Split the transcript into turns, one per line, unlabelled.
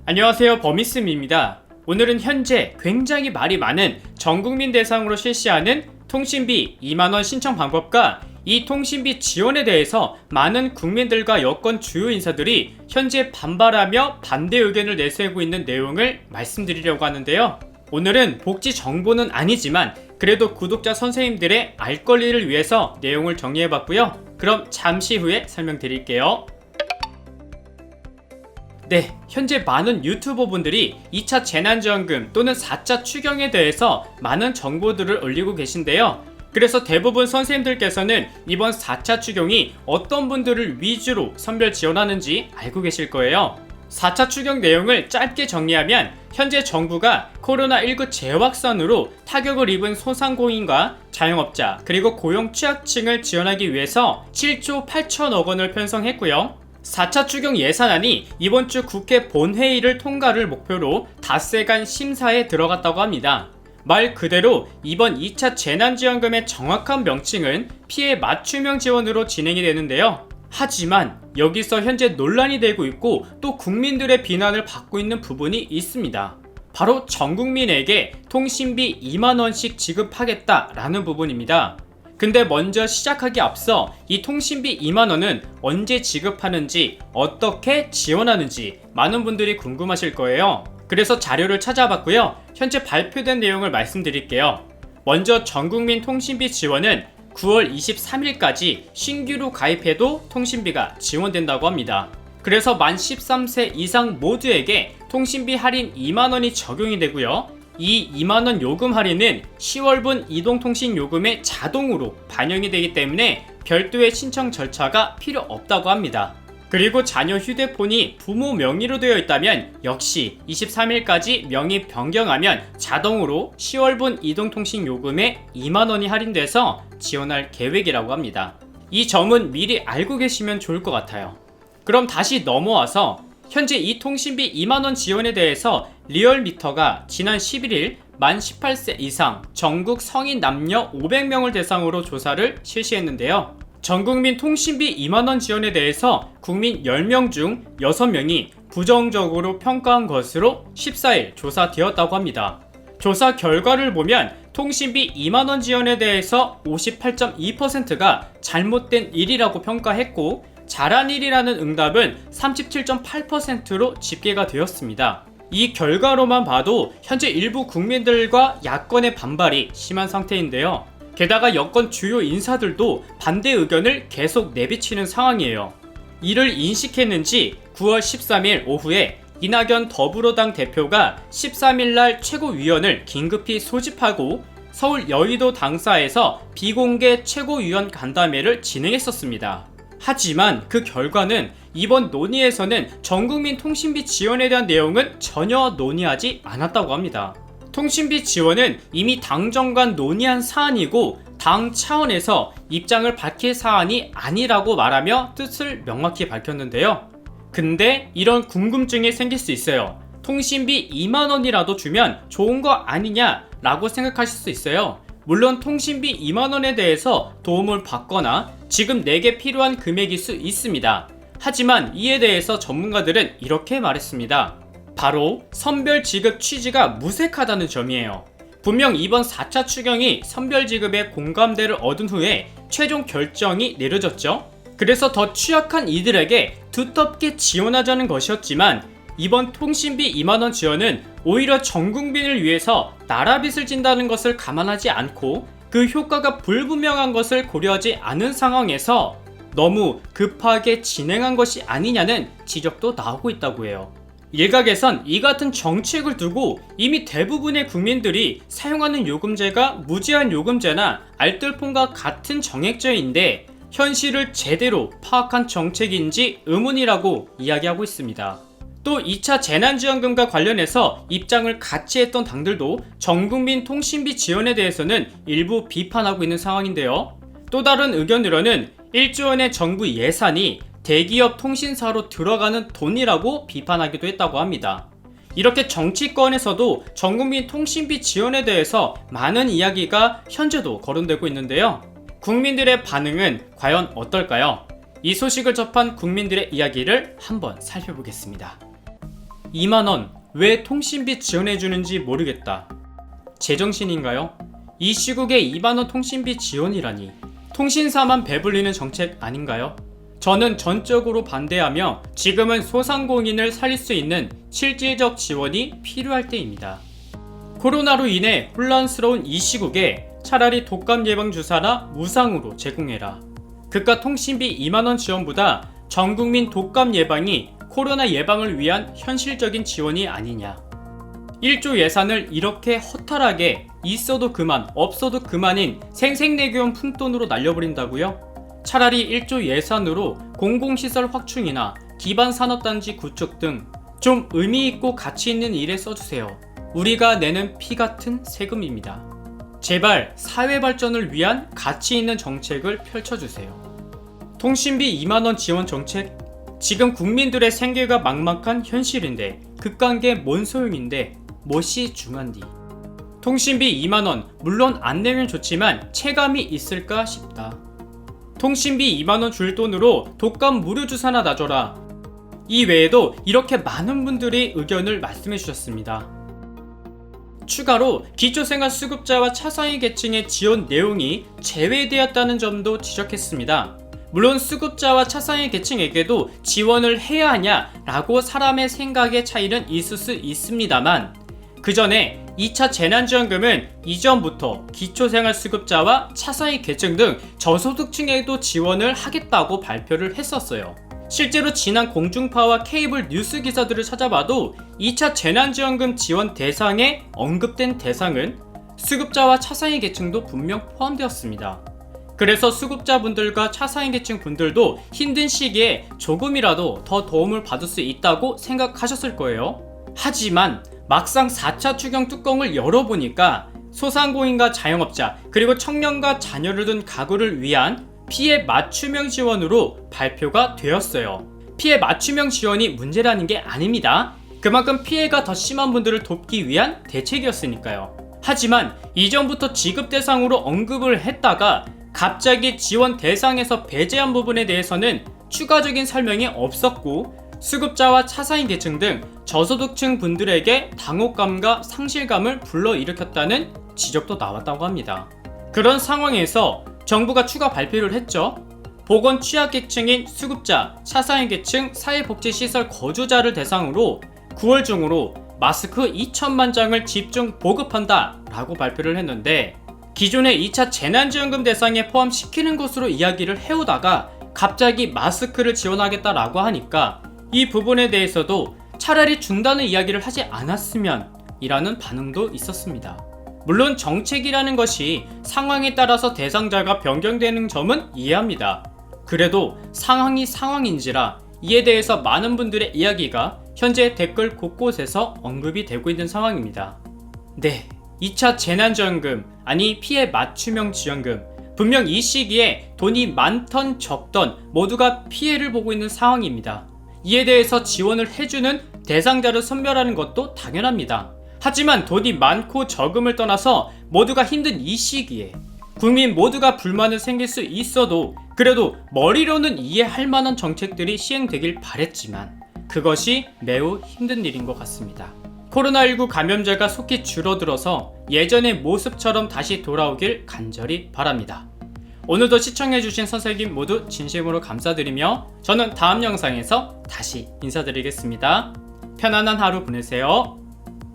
안녕하세요, 버미스입니다. 오늘은 현재 굉장히 말이 많은 전국민 대상으로 실시하는 통신비 2만원 신청 방법과 이 통신비 지원에 대해서 많은 국민들과 여권 주요 인사들이 현재 반발하며 반대 의견을 내세우고 있는 내용을 말씀드리려고 하는데요. 오늘은 복지 정보는 아니지만 그래도 구독자 선생님들의 알 권리를 위해서 내용을 정리해봤고요. 그럼 잠시 후에 설명드릴게요. 네, 현재 많은 유튜버분들이 2차 재난지원금 또는 4차 추경에 대해서 많은 정보들을 올리고 계신데요. 그래서 대부분 선생님들께서는 이번 4차 추경이 어떤 분들을 위주로 선별 지원하는지 알고 계실 거예요. 4차 추경 내용을 짧게 정리하면 현재 정부가 코로나19 재확산으로 타격을 입은 소상공인과 자영업자 그리고 고용 취약층을 지원하기 위해서 7조 8천억 원을 편성했고요. 4차 추경 예산안이 이번 주 국회 본회의를 통과를 목표로 닷새간 심사에 들어갔다고 합니다. 말 그대로 이번 2차 재난지원금의 정확한 명칭은 피해 맞춤형 지원으로 진행이 되는데요. 하지만 여기서 현재 논란이 되고 있고 또 국민들의 비난을 받고 있는 부분이 있습니다. 바로 전 국민에게 통신비 2만원씩 지급하겠다라는 부분입니다. 근데 먼저 시작하기 앞서 이 통신비 2만원은 언제 지급하는지 어떻게 지원하는지 많은 분들이 궁금하실 거예요. 그래서 자료를 찾아봤고요. 현재 발표된 내용을 말씀드릴게요. 먼저 전국민 통신비 지원은 9월 23일까지 신규로 가입해도 통신비가 지원된다고 합니다. 그래서 만 13세 이상 모두에게 통신비 할인 2만원이 적용이 되고요. 이 2만원 요금 할인은 10월분 이동통신 요금에 자동으로 반영이 되기 때문에 별도의 신청 절차가 필요 없다고 합니다. 그리고 자녀 휴대폰이 부모 명의로 되어 있다면 역시 23일까지 명의 변경하면 자동으로 10월분 이동통신 요금에 2만원이 할인돼서 지원할 계획이라고 합니다. 이 점은 미리 알고 계시면 좋을 것 같아요. 그럼 다시 넘어와서 현재 이 통신비 2만원 지원에 대해서 리얼미터가 지난 11일 만 18세 이상 전국 성인 남녀 500명을 대상으로 조사를 실시했는데요. 전국민 통신비 2만원 지원에 대해서 국민 10명 중 6명이 부정적으로 평가한 것으로 14일 조사되었다고 합니다. 조사 결과를 보면 통신비 2만원 지원에 대해서 58.2%가 잘못된 일이라고 평가했고 잘한 일이라는 응답은 37.8%로 집계가 되었습니다. 이 결과로만 봐도 현재 일부 국민들과 야권의 반발이 심한 상태인데요. 게다가 여권 주요 인사들도 반대 의견을 계속 내비치는 상황이에요. 이를 인식했는지 9월 13일 오후에 이낙연 더불어당 대표가 13일날 최고위원을 긴급히 소집하고 서울 여의도 당사에서 비공개 최고위원 간담회를 진행했었습니다. 하지만 그 결과는 이번 논의에서는 전국민 통신비 지원에 대한 내용은 전혀 논의하지 않았다고 합니다. 통신비 지원은 이미 당정 간 논의한 사안이고 당 차원에서 입장을 밝힐 사안이 아니라고 말하며 뜻을 명확히 밝혔는데요. 근데 이런 궁금증이 생길 수 있어요. 통신비 2만원이라도 주면 좋은 거 아니냐 라고 생각하실 수 있어요. 물론 통신비 2만원에 대해서 도움을 받거나 지금 내게 필요한 금액일 수 있습니다. 하지만 이에 대해서 전문가들은 이렇게 말했습니다. 바로 선별 지급 취지가 무색하다는 점이에요. 분명 이번 4차 추경이 선별 지급의 공감대를 얻은 후에 최종 결정이 내려졌죠. 그래서 더 취약한 이들에게 두텁게 지원하자는 것이었지만 이번 통신비 2만원 지원은 오히려 전 국민을 위해서 나라빚을 진다는 것을 감안하지 않고 그 효과가 불분명한 것을 고려하지 않은 상황에서 너무 급하게 진행한 것이 아니냐는 지적도 나오고 있다고 해요. 일각에선 이 같은 정책을 두고 이미 대부분의 국민들이 사용하는 요금제가 무제한 요금제나 알뜰폰과 같은 정액제인데 현실을 제대로 파악한 정책인지 의문이라고 이야기하고 있습니다. 또 2차 재난지원금과 관련해서 입장을 같이 했던 당들도 전국민 통신비 지원에 대해서는 일부 비판하고 있는 상황인데요. 또 다른 의견으로는 1조 원의 정부 예산이 대기업 통신사로 들어가는 돈이라고 비판하기도 했다고 합니다. 이렇게 정치권에서도 전국민 통신비 지원에 대해서 많은 이야기가 현재도 거론되고 있는데요. 국민들의 반응은 과연 어떨까요? 이 소식을 접한 국민들의 이야기를 한번 살펴보겠습니다. 2만원 왜 통신비 지원해주는지 모르겠다. 제정신인가요? 이 시국에 2만원 통신비 지원이라니. 통신사만 배불리는 정책 아닌가요? 저는 전적으로 반대하며 지금은 소상공인을 살릴 수 있는 실질적 지원이 필요할 때입니다. 코로나로 인해 혼란스러운 이 시국에 차라리 독감 예방 주사나 무상으로 제공해라. 그깟 통신비 2만원 지원보다 전국민 독감 예방이 코로나 예방을 위한 현실적인 지원이 아니냐. 1조 예산을 이렇게 허탈하게 있어도 그만 없어도 그만인 생색내교용 푼돈으로 날려버린다고요? 차라리 1조 예산으로 공공시설 확충이나 기반산업단지 구축 등 좀 의미있고 가치있는 일에 써주세요. 우리가 내는 피 같은 세금입니다. 제발 사회발전을 위한 가치있는 정책을 펼쳐주세요. 통신비 2만원 지원 정책? 지금 국민들의 생계가 막막한 현실인데 그깟 게 뭔 소용인데 뭣이 중한디. 통신비 2만원 물론 안 내면 좋지만 체감이 있을까 싶다. 통신비 2만원 줄 돈으로 독감 무료 주사나 놔줘라. 이 외에도 이렇게 많은 분들이 의견을 말씀해 주셨습니다. 추가로 기초생활수급자와 차상위 계층의 지원 내용이 제외되었다는 점도 지적했습니다. 물론 수급자와 차상위 계층에게도 지원을 해야 하냐라고 사람의 생각의 차이는 있을 수 있습니다만 그 전에 2차 재난지원금은 이전부터 기초생활수급자와 차상위 계층 등 저소득층에도 지원을 하겠다고 발표를 했었어요. 실제로 지난 공중파와 케이블 뉴스 기사들을 찾아봐도 2차 재난지원금 지원 대상에 언급된 대상은 수급자와 차상위 계층도 분명 포함되었습니다. 그래서 수급자분들과 차상위 계층 분들도 힘든 시기에 조금이라도 더 도움을 받을 수 있다고 생각하셨을 거예요. 하지만 막상 4차 추경 뚜껑을 열어보니까 소상공인과 자영업자 그리고 청년과 자녀를 둔 가구를 위한 피해 맞춤형 지원으로 발표가 되었어요. 피해 맞춤형 지원이 문제라는 게 아닙니다. 그만큼 피해가 더 심한 분들을 돕기 위한 대책이었으니까요. 하지만 이전부터 지급 대상으로 언급을 했다가 갑자기 지원 대상에서 배제한 부분에 대해서는 추가적인 설명이 없었고 수급자와 차상위 계층 등 저소득층 분들에게 당혹감과 상실감을 불러일으켰다는 지적도 나왔다고 합니다. 그런 상황에서 정부가 추가 발표를 했죠. 보건 취약계층인 수급자, 차상위 계층, 사회복지시설 거주자를 대상으로 9월 중으로 마스크 2천만 장을 집중 보급한다 라고 발표를 했는데 기존의 2차 재난지원금 대상에 포함시키는 것으로 이야기를 해오다가 갑자기 마스크를 지원하겠다라고 하니까 이 부분에 대해서도 차라리 준다는 이야기를 하지 않았으면 이라는 반응도 있었습니다. 물론 정책이라는 것이 상황에 따라서 대상자가 변경되는 점은 이해합니다. 그래도 상황이 상황인지라 이에 대해서 많은 분들의 이야기가 현재 댓글 곳곳에서 언급이 되고 있는 상황입니다. 네, 2차 재난지원금, 아니 피해 맞춤형 지원금, 분명 이 시기에 돈이 많던 적던 모두가 피해를 보고 있는 상황입니다. 이에 대해서 지원을 해주는 대상자를 선별하는 것도 당연합니다. 하지만 돈이 많고 적음을 떠나서 모두가 힘든 이 시기에 국민 모두가 불만을 생길 수 있어도 그래도 머리로는 이해할 만한 정책들이 시행되길 바랬지만 그것이 매우 힘든 일인 것 같습니다. 코로나19 감염자가 속히 줄어들어서 예전의 모습처럼 다시 돌아오길 간절히 바랍니다. 오늘도 시청해주신 선생님 모두 진심으로 감사드리며 저는 다음 영상에서 다시 인사드리겠습니다. 편안한 하루 보내세요.